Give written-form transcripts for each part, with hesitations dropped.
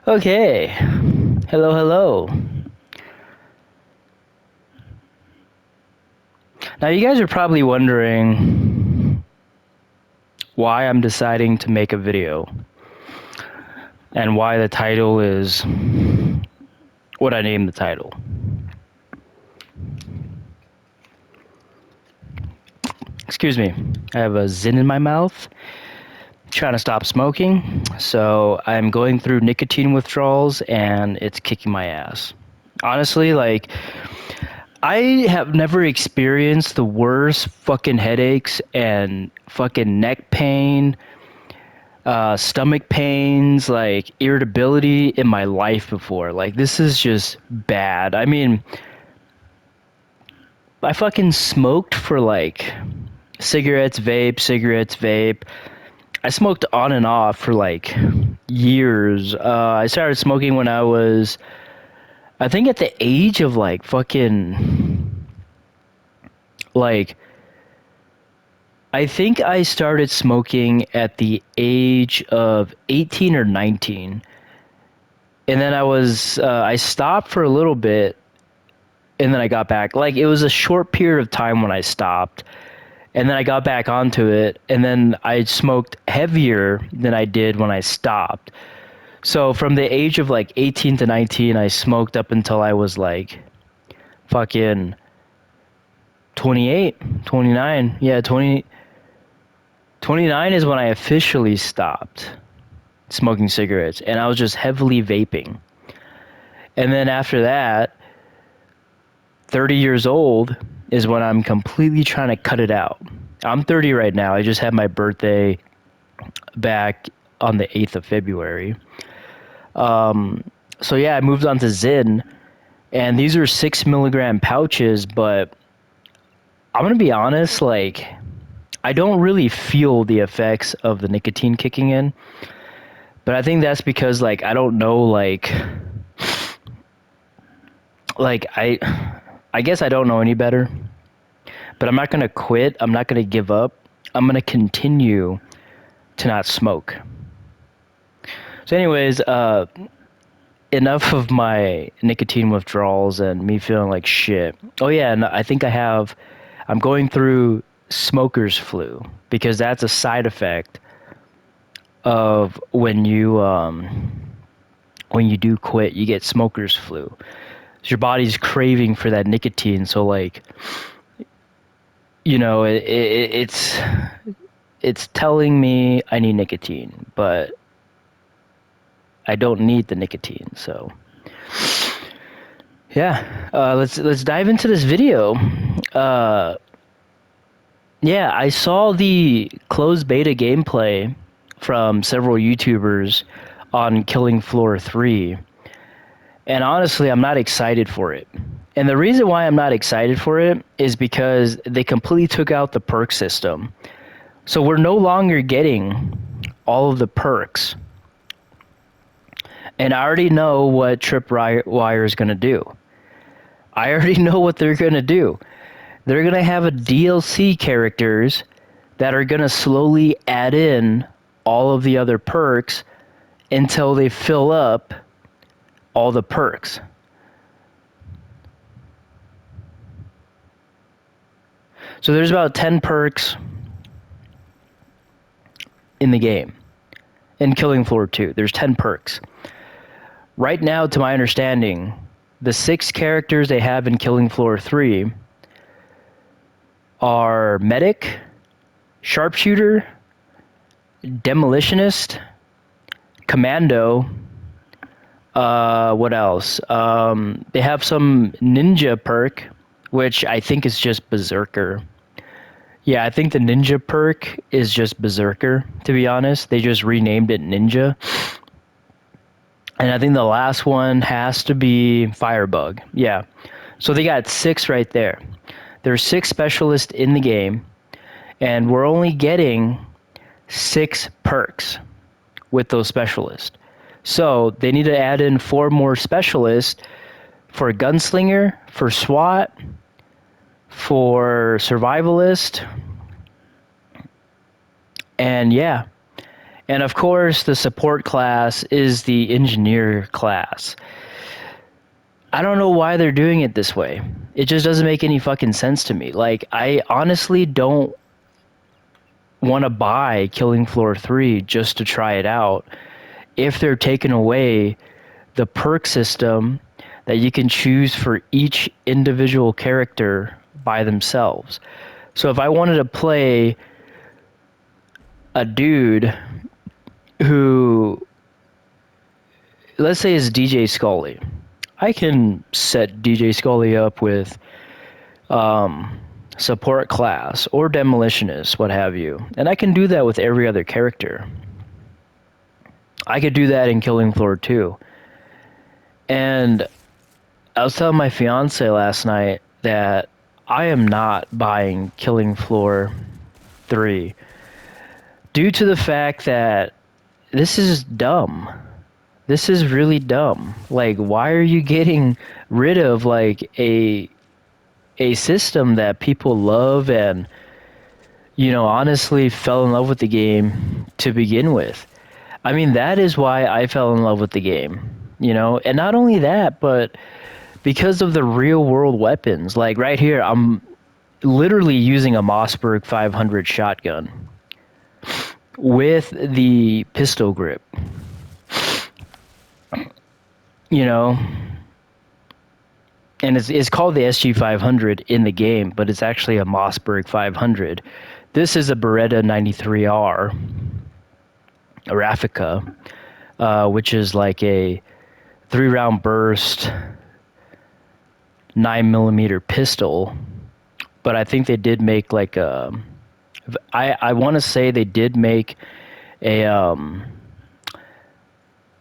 Okay. Hello, hello. Now, you guys are probably wondering why I'm deciding to make a video and why the title is what I named the title. Excuse me. I have a zin in my mouth. Trying to stop smoking, so I'm going through nicotine withdrawals and it's kicking my ass. Honestly, like, I have never experienced the worst fucking headaches and fucking neck pain, stomach pains, like irritability in my life before. Like, this is just bad. I mean, I fucking smoked for like cigarettes, vape. I smoked on and off for like years. I started smoking when I was, I think, at the age of like fucking, like, I think I started smoking at the age of 18 or 19. And then I stopped for a little bit and then I got back. Like, it was a short period of time when I stopped. And then I got back onto it. And then I smoked heavier than I did when I stopped. So from the age of like 18 to 19, I smoked up until I was like fucking 28, 29. Yeah, 29 is when I officially stopped smoking cigarettes, and I was just heavily vaping. And then after that, 30 years old is when I'm completely trying to cut it out. I'm 30 right now. I just had my birthday back on the 8th of February. So yeah, I moved on to Zyn, and these are 6 milligram pouches, but I'm gonna be honest, like, I don't really feel the effects of the nicotine kicking in, but I think that's because, like, I don't know, like I guess I don't know any better, but I'm not gonna quit. I'm not gonna give up. I'm gonna continue to not smoke. So, anyways, enough of my nicotine withdrawals and me feeling like shit. Oh yeah, and I think I'm going through smoker's flu because that's a side effect of when you do quit, you get smoker's flu. So your body's craving for that nicotine. So, like, it's telling me I need nicotine, but I don't need the nicotine. So yeah, let's dive into this video. Uh, yeah, I saw the closed beta gameplay from several YouTubers on Killing Floor 3. And honestly, I'm not excited for it. And the reason why I'm not excited for it is because they completely took out the perk system. So we're no longer getting all of the perks. And I already know what Tripwire is going to do. I already know what they're going to do. They're going to have a DLC characters that are going to slowly add in all of the other perks until they fill up all the perks. So there's about 10 perks in the game. In Killing Floor 2, there's 10 perks. Right now, to my understanding, the 6 characters they have in Killing Floor 3 are Medic, Sharpshooter, Demolitionist, Commando. What else? They have some Ninja perk, which I think is just Berserker. Yeah, I think the Ninja perk is just Berserker, to be honest. They just renamed it Ninja. And I think the last one has to be Firebug. Yeah. So they got 6 right there. There's 6 specialists in the game, and we're only getting 6 perks with those specialists. So they need to add in 4 more specialists for Gunslinger, for SWAT, for Survivalist, and yeah. And of course, the support class is the engineer class. I don't know why they're doing it this way. It just doesn't make any fucking sense to me. Like, I honestly don't want to buy Killing Floor 3 just to try it out if they're taking away the perk system that you can choose for each individual character by themselves. So if I wanted to play a dude who, let's say, is DJ Scully, I can set DJ Scully up with support class or demolitionist, what have you. And I can do that with every other character. I could do that in Killing Floor 2. And I was telling my fiance last night that I am not buying Killing Floor 3 due to the fact that this is dumb. This is really dumb. Like, why are you getting rid of like a system that people love and, you know, honestly fell in love with the game to begin with? I mean, that is why I fell in love with the game, you know? And not only that, but because of the real world weapons. Like right here, I'm literally using a Mossberg 500 shotgun with the pistol grip, you know? And it's called the SG 500 in the game, but it's actually a Mossberg 500. This is a Beretta 93R, a Raffica, which is like a 3-round burst 9mm pistol. But I think they did make like a, I want to say they did make a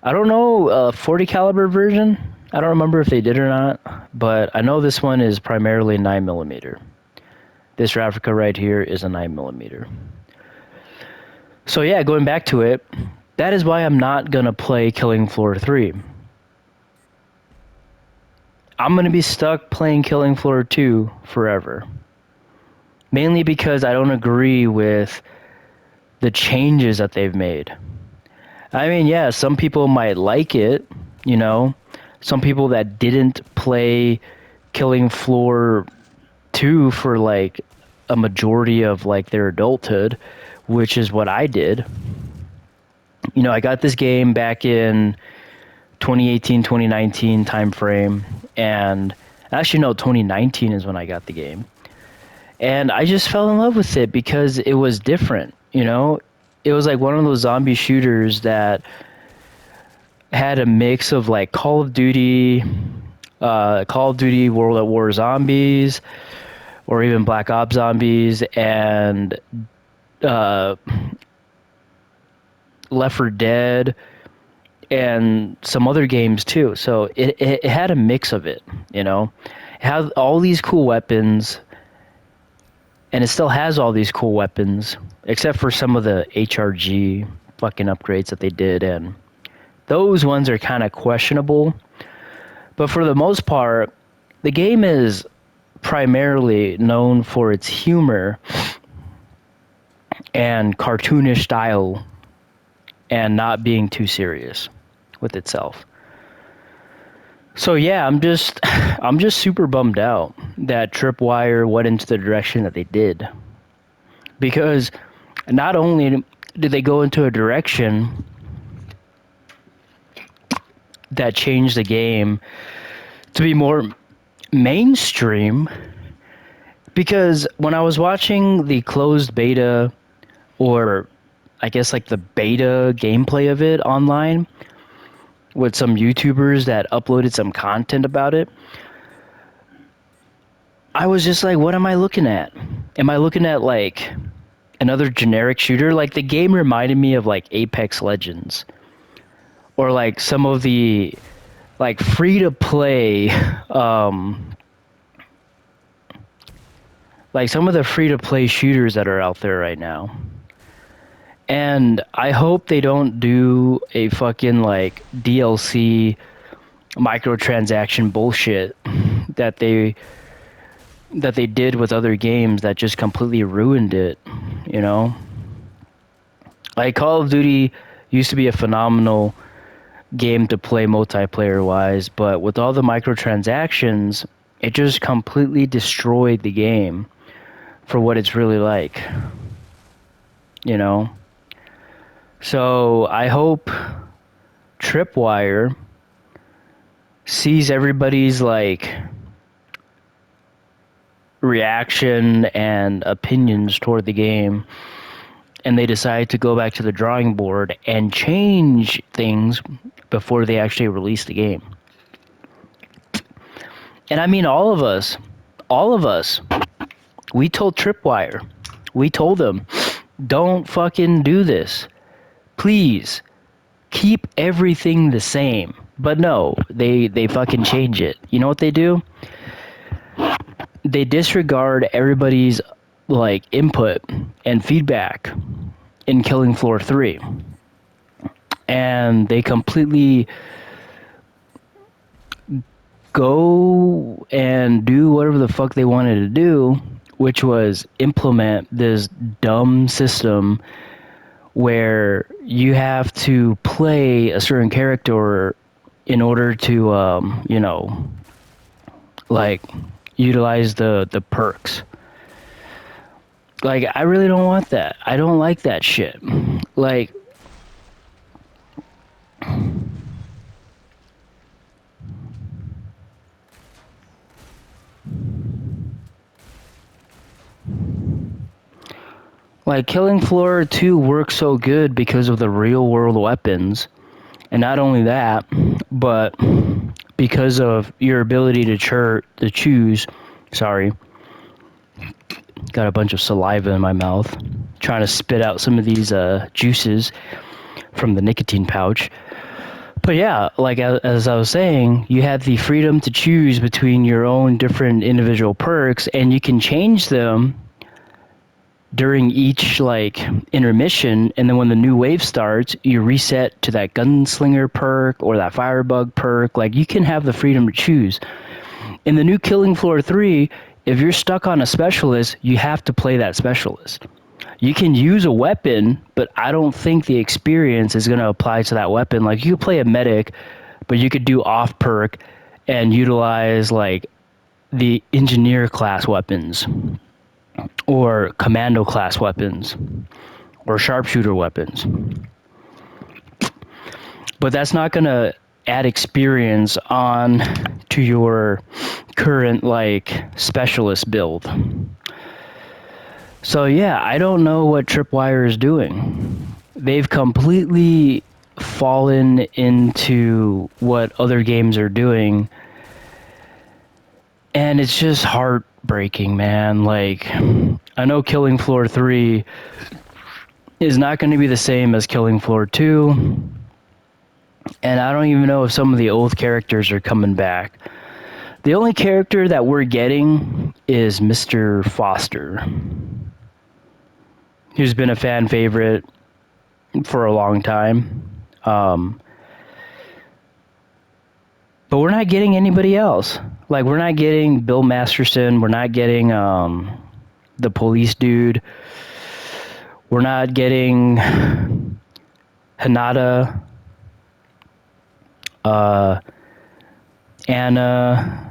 I don't know, a 40 caliber version. I don't remember if they did or not, but I know this one is primarily 9mm. This Raffica right here is a 9mm. So yeah, going back to it, that is why I'm not gonna play Killing Floor 3. I'm gonna be stuck playing Killing Floor 2 forever. Mainly because I don't agree with the changes that they've made. I mean, yeah, some people might like it, you know. Some people that didn't play Killing Floor 2 for like a majority of like their adulthood, which is what I did. You know, I got this game back in 2018, 2019 time frame, and actually no, 2019 is when I got the game. And I just fell in love with it because it was different, you know? It was like one of those zombie shooters that had a mix of like Call of Duty, World at War Zombies, or even Black Ops Zombies, and Left 4 Dead, and some other games too. So it had a mix of it, you know? It had all these cool weapons, and it still has all these cool weapons, except for some of the HRG fucking upgrades that they did, and those ones are kind of questionable. But for the most part, the game is primarily known for its humor and cartoonish style and not being too serious with itself. So yeah, I'm just super bummed out that Tripwire went into the direction that they did. Because not only did they go into a direction that changed the game to be more mainstream, because when I was watching the closed beta, or I guess like the beta gameplay of it online with some YouTubers that uploaded some content about it, I was just like, what am I looking at? Am I looking at like another generic shooter? Like the game reminded me of like Apex Legends, or like some of the like free to play like some of the free to play shooters that are out there right now. And I hope they don't do a fucking like DLC microtransaction bullshit that they did with other games that just completely ruined it, you know? Like Call of Duty used to be a phenomenal game to play multiplayer wise, but with all the microtransactions, it just completely destroyed the game for what it's really like, you know? So I hope Tripwire sees everybody's like reaction and opinions toward the game, and they decide to go back to the drawing board and change things before they actually release the game. And I mean all of us, we told Tripwire, we told them, don't fucking do this. Please keep everything the same. But no, they fucking change it. You know what they do? They disregard everybody's like input and feedback in Killing Floor 3. And they completely go and do whatever the fuck they wanted to do, which was implement this dumb system where you have to play a certain character in order to, like utilize the perks. Like, I really don't want that. I don't like that shit. Like, Killing Floor 2 works so good because of the real world weapons. And not only that, but because of your ability to choose, sorry, got a bunch of saliva in my mouth, trying to spit out some of these juices from the nicotine pouch. But yeah, like as I was saying, you have the freedom to choose between your own different individual perks, and you can change them during each like intermission, and then when the new wave starts, you reset to that gunslinger perk or that firebug perk. Like, you can have the freedom to choose. In the new Killing Floor 3, if you're stuck on a specialist, you have to play that specialist. You can use a weapon, but I don't think the experience is going to apply to that weapon. Like, you could play a medic, but you could do off perk and utilize like the engineer class weapons or commando class weapons or sharpshooter weapons. But that's not going to add experience on to your current like specialist build. So yeah, I don't know what Tripwire is doing. They've completely fallen into what other games are doing, and it's just heartbreaking, man. Like, I know Killing Floor 3 is not going to be the same as Killing Floor 2, and I don't even know if some of the old characters are coming back. The only character that we're getting is Mr. Foster, who's been a fan favorite for a long time. But we're not getting anybody else. Like, we're not getting Bill Masterson. We're not getting the police dude. We're not getting Hanada, Anna.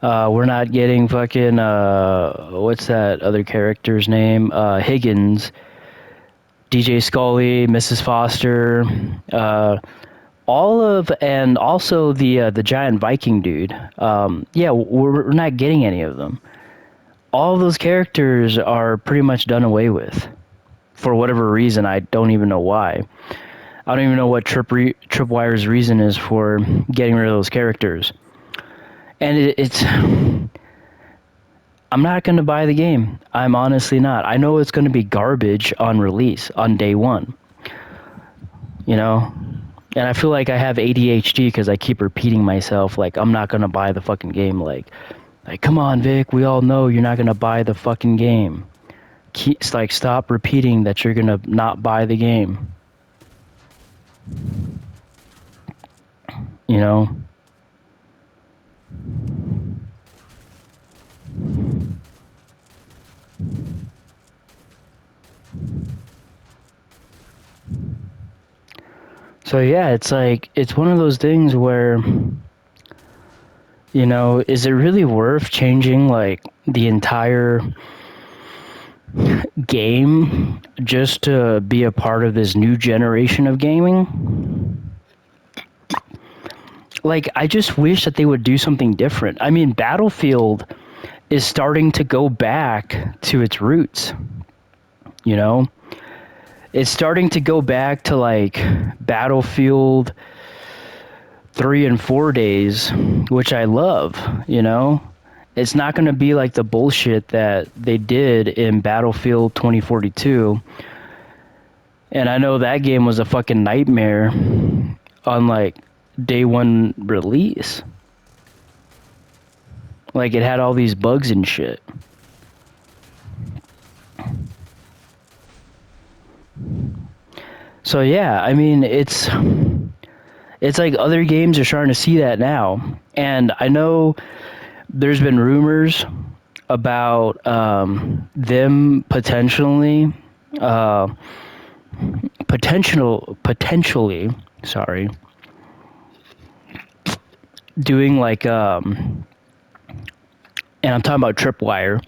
We're not getting fucking, what's that other character's name? Higgins, DJ Scully, Mrs. Foster, and also the giant Viking dude. Yeah, we're not getting any of them. All of those characters are pretty much done away with. For whatever reason, I don't even know why. I don't even know what Tripwire's reason is for getting rid of those characters. And it's... I'm not going to buy the game. I'm honestly not. I know it's going to be garbage on release, on day one. You know? And I feel like I have ADHD because I keep repeating myself, like, I'm not going to buy the fucking game. Like, come on, Vic, we all know you're not going to buy the fucking game. Stop repeating that you're going to not buy the game. You know? So yeah, it's like it's one of those things where, is it really worth changing like the entire game just to be a part of this new generation of gaming? Like, I just wish that they would do something different. I mean, Battlefield is starting to go back to its roots, you know? It's starting to go back to like Battlefield 3 and 4 days, which I love. It's not going to be like the bullshit that they did in Battlefield 2042. And I know that game was a fucking nightmare on like day one release. Like it had all these bugs and shit. So yeah, I mean it's like other games are starting to see that now. And I know there's been rumors about them uh, potentially, sorry, doing like, and I'm talking about Tripwire,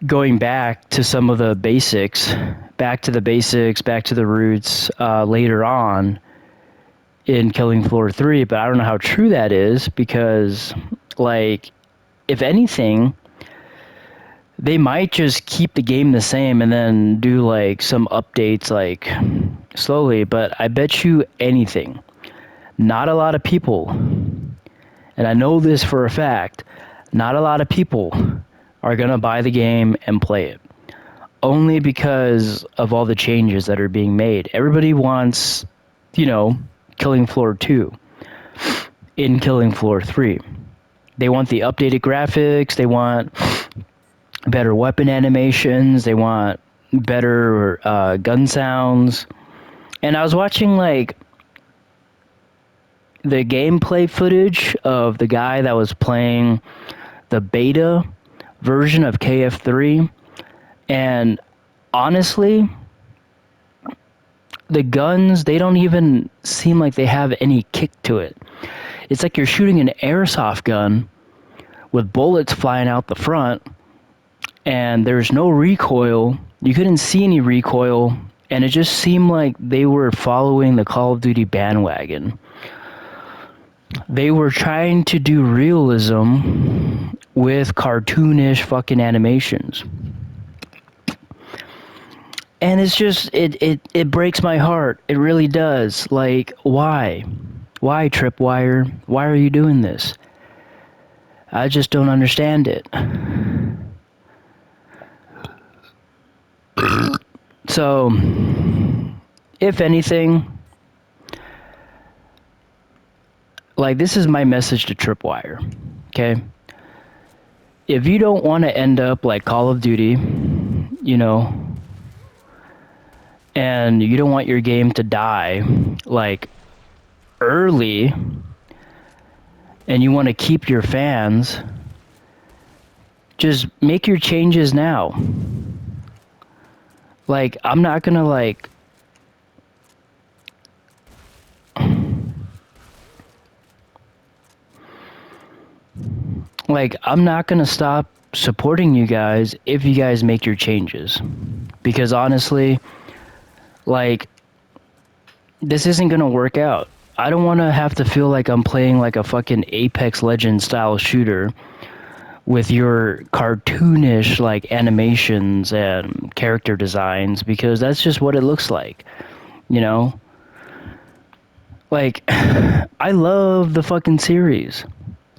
going back to some of the basics, back to the basics, back to the roots later on in Killing Floor 3, but I don't know how true that is because, like, if anything, they might just keep the game the same and then do like some updates like slowly, but I bet you anything, not a lot of people, and I know this for a fact, not a lot of people are going to buy the game and play it. Only because of all the changes that are being made. Everybody wants, Killing Floor 2 in Killing Floor 3. They want the updated graphics, they want better weapon animations, they want better gun sounds. And I was watching like the gameplay footage of the guy that was playing the beta version of KF3, and honestly, the guns, they don't even seem like they have any kick to it. It's like you're shooting an airsoft gun with bullets flying out the front, and there's no recoil. You couldn't see any recoil, and it just seemed like they were following the Call of Duty bandwagon. They were trying to do realism with cartoonish fucking animations. And it's just, it breaks my heart. It really does. Like, why? Why, Tripwire? Why are you doing this? I just don't understand it. So, if anything, like, this is my message to Tripwire, okay? If you don't want to end up like Call of Duty, and you don't want your game to die, like, early, and you want to keep your fans, just make your changes now. Like, I'm not gonna I'm not gonna stop supporting you guys if you guys make your changes. Because honestly, like, this isn't gonna work out. I don't want to have to feel like I'm playing like a fucking Apex Legends style shooter with your cartoonish like animations and character designs, because that's just what it looks like, you know? Like, I love the fucking series.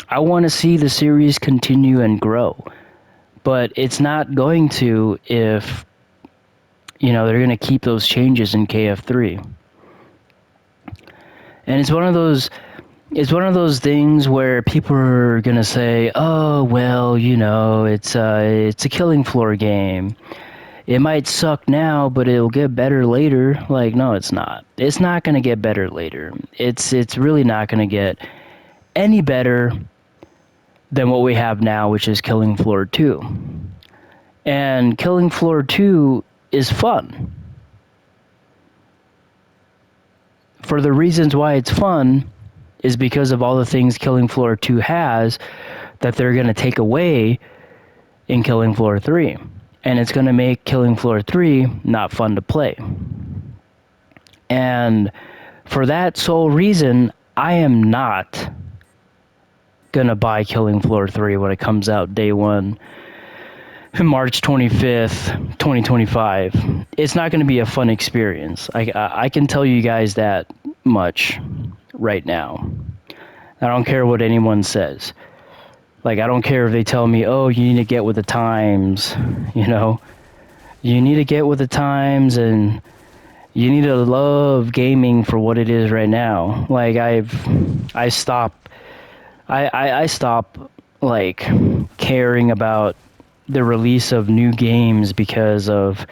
I want to see the series continue and grow. But it's not going to if, they're going to keep those changes in KF3. And it's one of those things where people are going to say, "Oh, well, it's a Killing Floor game. It might suck now, but it'll get better later." Like, no, it's not. It's not going to get better later. It's really not going to get any better than what we have now, which is Killing Floor 2. And Killing Floor 2 is fun. for the reasons why it's fun is because of all the things Killing Floor 2 has that they're going to take away in Killing Floor 3. And it's going to make Killing Floor 3 not fun to play. And for that sole reason, I am not going to buy Killing Floor 3 when it comes out day one, March 25th, 2025. It's not going to be a fun experience. I can tell you guys that much right now. I don't care what anyone says. Like, I don't care if they tell me, oh, you need to get with the times, you know? You need to get with the times, and you need to love gaming for what it is right now. Like, I stopped, like, caring about the release of new games because of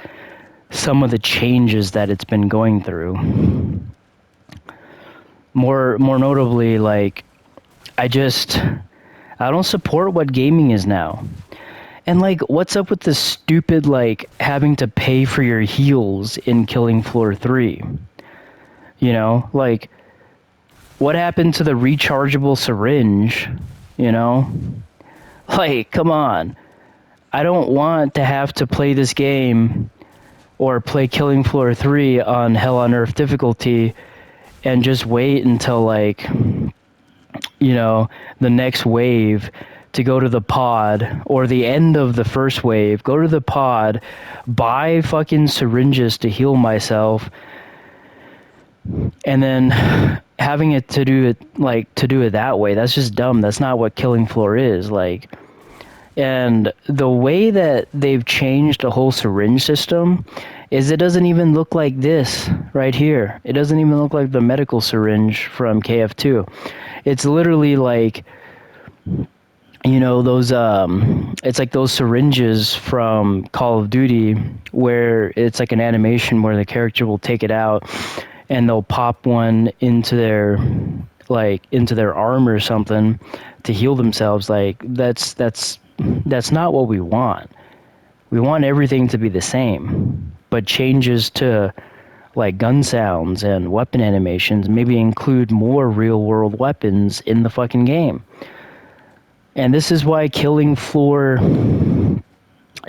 some of the changes that it's been going through. More notably, like, I don't support what gaming is now. And, like, what's up with this stupid, like, having to pay for your heals in Killing Floor 3? You know? Like, what happened to the rechargeable syringe? You know? Like, come on. I don't want to have to play this game or play Killing Floor 3 on Hell on Earth difficulty and just wait until, like, you know, the next wave to go to the pod, or the end of the first wave, go to the pod, buy fucking syringes to heal myself, and then having it to do it that way. That's just dumb. That's not what Killing Floor is. Like, and the way that they've changed the whole syringe system is it doesn't even look like this right here. It doesn't even look like the medical syringe from KF2. It's literally like, you know, those it's like those syringes from Call of Duty where it's like an animation where the character will take it out and they'll pop one into their arm or something to heal themselves. Like, that's not what we want. We want everything to be the same, but changes to, like, gun sounds and weapon animations maybe include more real world weapons in the fucking game. And this is why Killing Floor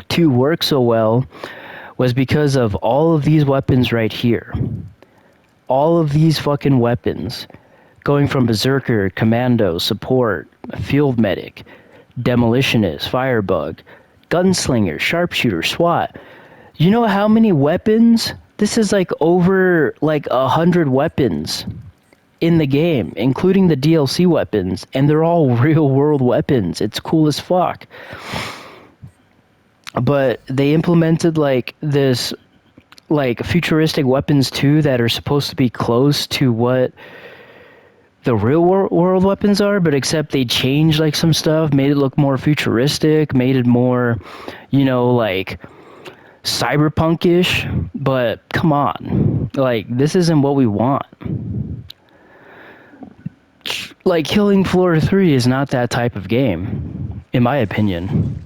2 works so well, was because of all of these weapons right here. All of these fucking weapons, going from Berserker, Commando, Support, Field Medic, Demolitionist, Firebug, Gunslinger, Sharpshooter, SWAT. You know how many weapons? This is like over like 100 weapons in the game, including the DLC weapons, and they're all real world weapons. It's cool as fuck. But they implemented like this like futuristic weapons too that are supposed to be close to what the real world weapons are, but except they changed like some stuff, made it look more futuristic, made it more, you know, like cyberpunkish. But come on, like, this isn't what we want. Like, Killing Floor 3 is not that type of game, in my opinion.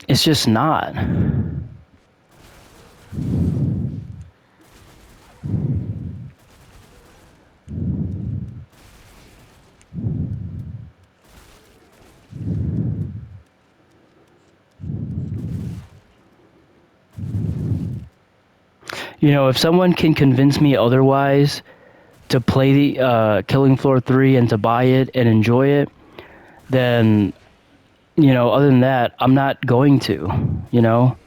It's just not. You know, if someone can convince me otherwise to play the Killing Floor 3 and to buy it and enjoy it, then, you know, other than that, I'm not going to, you know?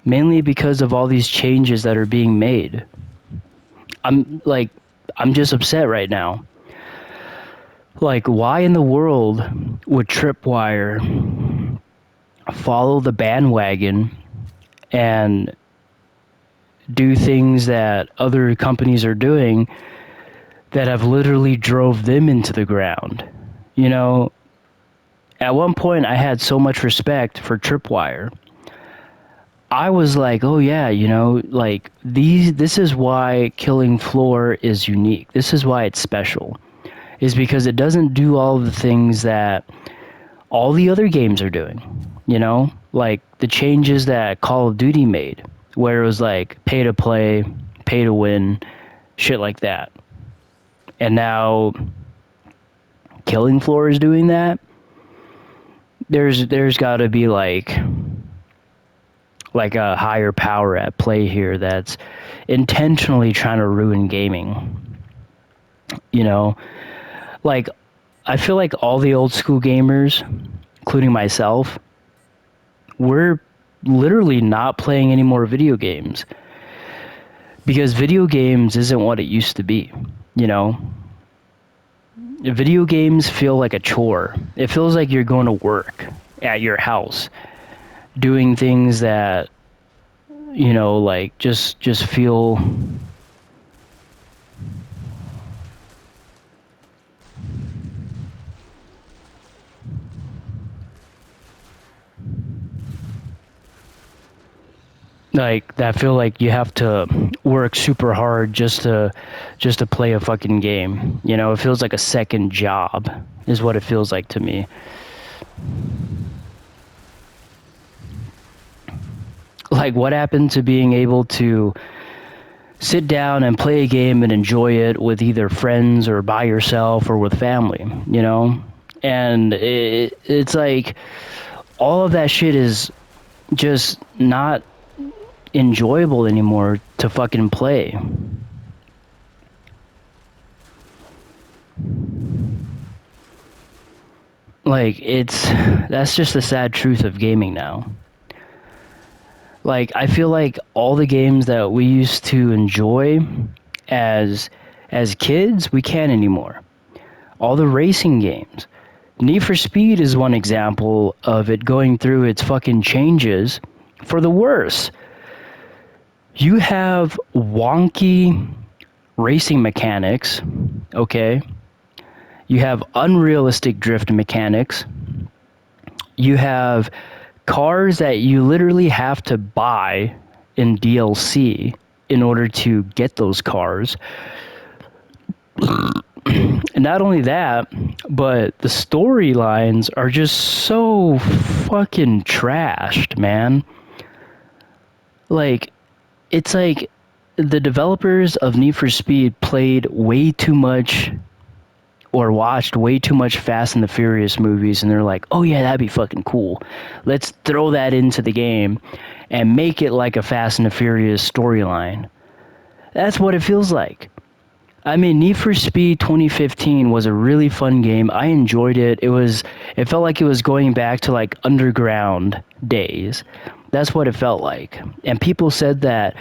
Mainly because of all these changes that are being made. I'm just upset right now. Like, why in the world would Tripwire follow the bandwagon and do things that other companies are doing that have literally drove them into the ground? You know, at one point I had so much respect for Tripwire. I was like, oh yeah, you know, like, this is why Killing Floor is unique. This is why it's special. Is because it doesn't do all of the things that all the other games are doing, you know? Like the changes that Call of Duty made, where it was like pay to play, pay to win, shit like that. And now Killing Floor is doing that. There's got to be like a higher power at play here that's intentionally trying to ruin gaming. You know, like I feel like all the old school gamers, including myself, we're literally not playing any more video games because video games isn't what it used to be. You know, video games feel like a chore. It feels like you're going to work at your house doing things that, you know, like just feel like that, feel like you have to work super hard just to play a fucking game. You know, it feels like a second job is what it feels like to me. Like what happened to being able to sit down and play a game and enjoy it with either friends or by yourself or with family, you know? And it's like all of that shit is just not enjoyable anymore to fucking play. Like that's just the sad truth of gaming now. Like I feel like all the games that we used to enjoy as as kids, we can't anymore. All the racing games. Need for Speed is one example of it going through its fucking changes for the worse. You have wonky racing mechanics, okay? You have unrealistic drift mechanics. You have cars that you literally have to buy in DLC in order to get those cars. And not only that, but the storylines are just so fucking trashed, man. Like, it's like the developers of Need for Speed played way too much or watched way too much Fast and the Furious movies, and they're like, oh yeah, that'd be fucking cool. Let's throw that into the game and make it like a Fast and the Furious storyline. That's what it feels like. I mean, Need for Speed 2015 was a really fun game. I enjoyed it. It felt like it was going back to like underground days. That's what it felt like. And people said that,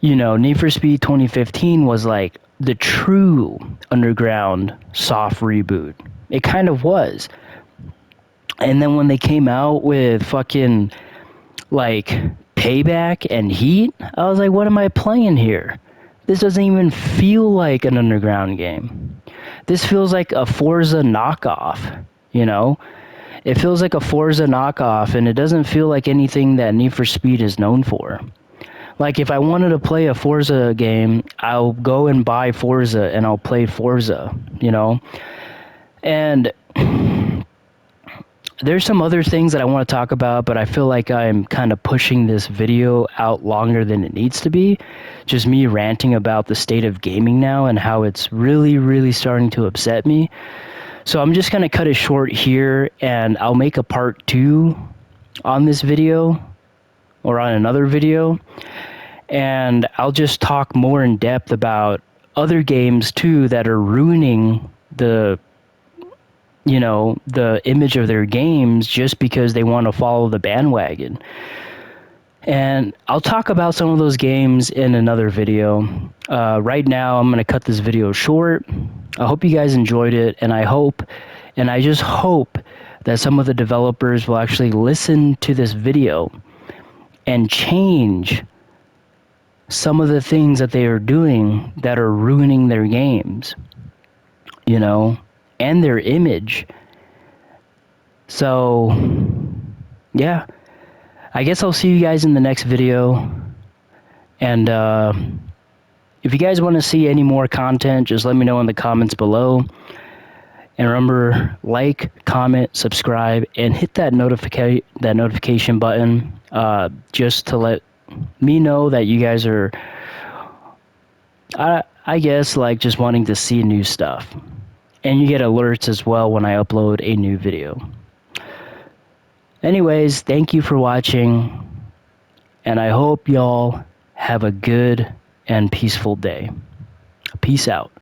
you know, Need for Speed 2015 was like the true underground soft reboot. It kind of was. And then when they came out with fucking like Payback and Heat, I was like, what am I playing here? This doesn't even feel like an underground game. This feels like a Forza knockoff, you know? It feels like a Forza knockoff, and it doesn't feel like anything that Need for Speed is known for. Like, if I wanted to play a Forza game, I'll go and buy Forza, and I'll play Forza, you know? And there's some other things that I want to talk about, but I feel like I'm kind of pushing this video out longer than it needs to be. Just me ranting about the state of gaming now and how it's really, really starting to upset me. So I'm just going to cut it short here, and I'll make a part 2 on this video or on another video. And I'll just talk more in depth about other games too that are ruining the image of their games just because they want to follow the bandwagon. And I'll talk about some of those games in another video. Right now, I'm going to cut this video short. I hope you guys enjoyed it, and I just hope that some of the developers will actually listen to this video and change some of the things that they are doing that are ruining their games, you know, and their image. So, yeah, I guess I'll see you guys in the next video. And if you guys want to see any more content, just let me know in the comments below. And remember, like, comment, subscribe, and hit that notification button, just to let me know that you guys are, I guess, like just wanting to see new stuff. And you get alerts as well when I upload a new video. Anyways, thank you for watching, and I hope y'all have a good and peaceful day. Peace out.